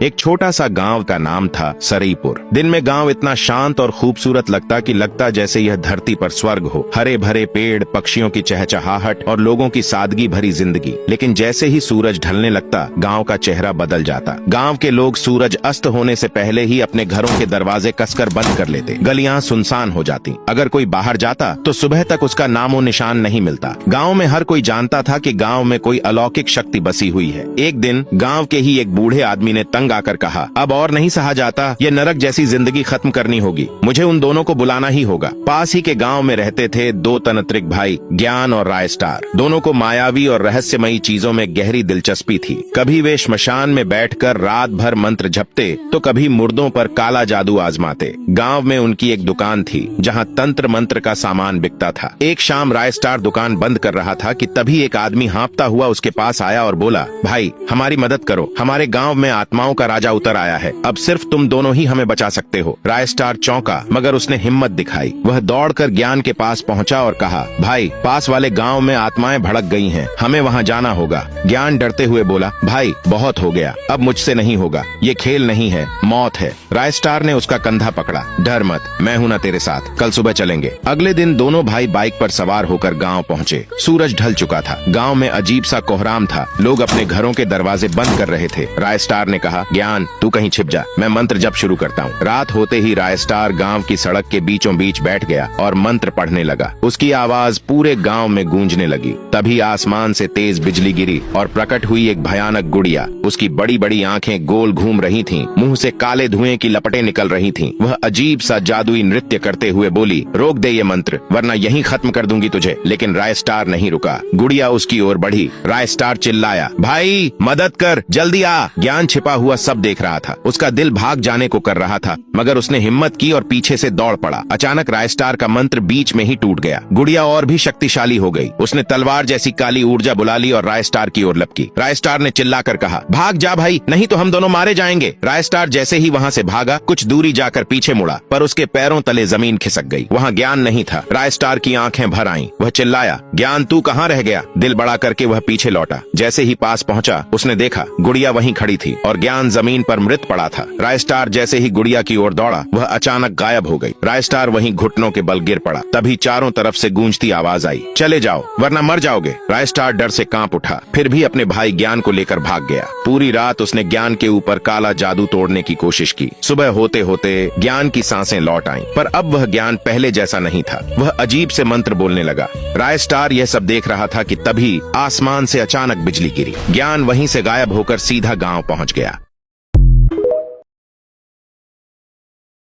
एक छोटा सा गांव का नाम था सरईपुर। दिन में गांव इतना शांत और खूबसूरत लगता जैसे यह धरती पर स्वर्ग हो। हरे भरे पेड़, पक्षियों की चहचहाहट और लोगों की सादगी भरी जिंदगी। लेकिन जैसे ही सूरज ढलने लगता, गांव का चेहरा बदल जाता। गांव के लोग सूरज अस्त होने से पहले ही अपने घरों के दरवाजे कसकर बंद कर लेते। गलियां सुनसान हो जाती। अगर कोई बाहर जाता तो सुबह तक उसका नामो निशान नहीं मिलता। गांव में हर कोई जानता था कि गांव में कोई अलौकिक शक्ति बसी हुई है। एक दिन गांव के ही एक बूढ़े आदमी ने तंग आकर कहा, अब और नहीं सहा जाता, ये नरक जैसी जिंदगी खत्म करनी होगी। मुझे उन दोनों को बुलाना ही होगा। पास ही के गांव में रहते थे दो तंत्रिक भाई, ज्ञान और रायस्टार। दोनों को मायावी और रहस्यमयी चीजों में गहरी दिलचस्पी थी। कभी वे श्मशान में बैठकर रात भर मंत्र जपते तो कभी मुर्दों पर काला जादू आजमाते। गांव में उनकी एक दुकान थी जहां तंत्र मंत्र का सामान बिकता था। एक शाम रायस्टार दुकान बंद कर रहा था कि तभी एक आदमी हाँफता हुआ उसके पास आया और बोला, भाई हमारी मदद करो, हमारे गांव में आत्माओं का राजा उतर आया है। अब सिर्फ तुम दोनों ही हमें बचा सकते हो। रायस्टार चौंका, मगर उसने हिम्मत दिखाई। वह दौड़कर ज्ञान के पास पहुंचा और कहा, भाई पास वाले गांव में आत्माएं भड़क गई हैं, हमें वहां जाना होगा। ज्ञान डरते हुए बोला, भाई बहुत हो गया, अब मुझसे नहीं होगा, ये खेल नहीं है, मौत है। रायस्टार ने उसका कंधा पकड़ा, डर मत, मैं हूं ना तेरे साथ, कल सुबह चलेंगे। अगले दिन दोनों भाई बाइक पर सवार होकर गांव पहुंचे। सूरज ढल चुका था। गांव में अजीब सा कोहराम था। लोग अपने घरों के दरवाजे बंद कर रहे थे। रायस्टार ने कहा, ज्ञान तू कहीं छिप जा, मैं मंत्र जप शुरू करता हूँ। रात होते ही रायस्टार गांव की सड़क के बीचों बीच बैठ गया और मंत्र पढ़ने लगा। उसकी आवाज पूरे गांव में गूंजने लगी। तभी आसमान से तेज बिजली गिरी और प्रकट हुई एक भयानक गुड़िया। उसकी बड़ी बड़ी आंखें गोल घूम रही थीं, मुंह से काले धुएं की लपटें निकल रही थीं। वह अजीब सा जादुई नृत्य करते हुए बोली, रोक दे ये मंत्र, वरना यहीं खत्म कर दूंगी तुझे। लेकिन रायस्टार नहीं रुका। गुड़िया उसकी ओर बढ़ी। रायस्टार चिल्लाया, भाई मदद कर, जल्दी आ। ज्ञान छिपा हुआ सब देख रहा था। उसका दिल भाग जाने को कर रहा था, मगर उसने हिम्मत की और पीछे से दौड़ पड़ा। अचानक रायस्टार का मंत्र बीच में ही टूट गया। गुड़िया और भी शक्तिशाली हो गई। उसने तलवार जैसी काली ऊर्जा बुला ली और रायस्टार की ओर लपकी। रायस्टार ने चिल्लाकर कहा, भाग जा भाई, नहीं तो हम दोनों मारे जाएंगे। रायस्टार जैसे ही वहाँ से भागा, कुछ दूरी जाकर पीछे मुड़ा, पर उसके पैरों तले जमीन खिसक गई। वहाँ ज्ञान नहीं था। रायस्टार की आंखें भर आईं। वह चिल्लाया, ज्ञान तू कहाँ रह गया? दिल बड़ा करके वह पीछे लौटा। जैसे ही पास पहुंचा, उसने देखा गुड़िया वहीं खड़ी थी और ज्ञान जमीन पर मृत पड़ा था। रायस्टार जैसे ही गुड़िया की ओर दौड़ा, वह अचानक गायब हो गई। रायस्टार वहीं घुटनों के बल गिर पड़ा। तभी चारों तरफ से गूंजती आवाज आई, चले जाओ वरना मर जाओगे। रायस्टार डर से कांप उठा, फिर भी अपने भाई ज्ञान को लेकर भाग गया। पूरी रात उसने ज्ञान के ऊपर काला जादू तोड़ने की कोशिश की। सुबह होते होते ज्ञान की सांसें लौट आईं, पर अब वह ज्ञान पहले जैसा नहीं था। वह अजीब से मंत्र बोलने लगा। रायस्टार यह सब देख रहा था कि तभी आसमान से अचानक बिजली गिरी। ज्ञान वहीं से गायब होकर सीधा गांव पहुंच गया।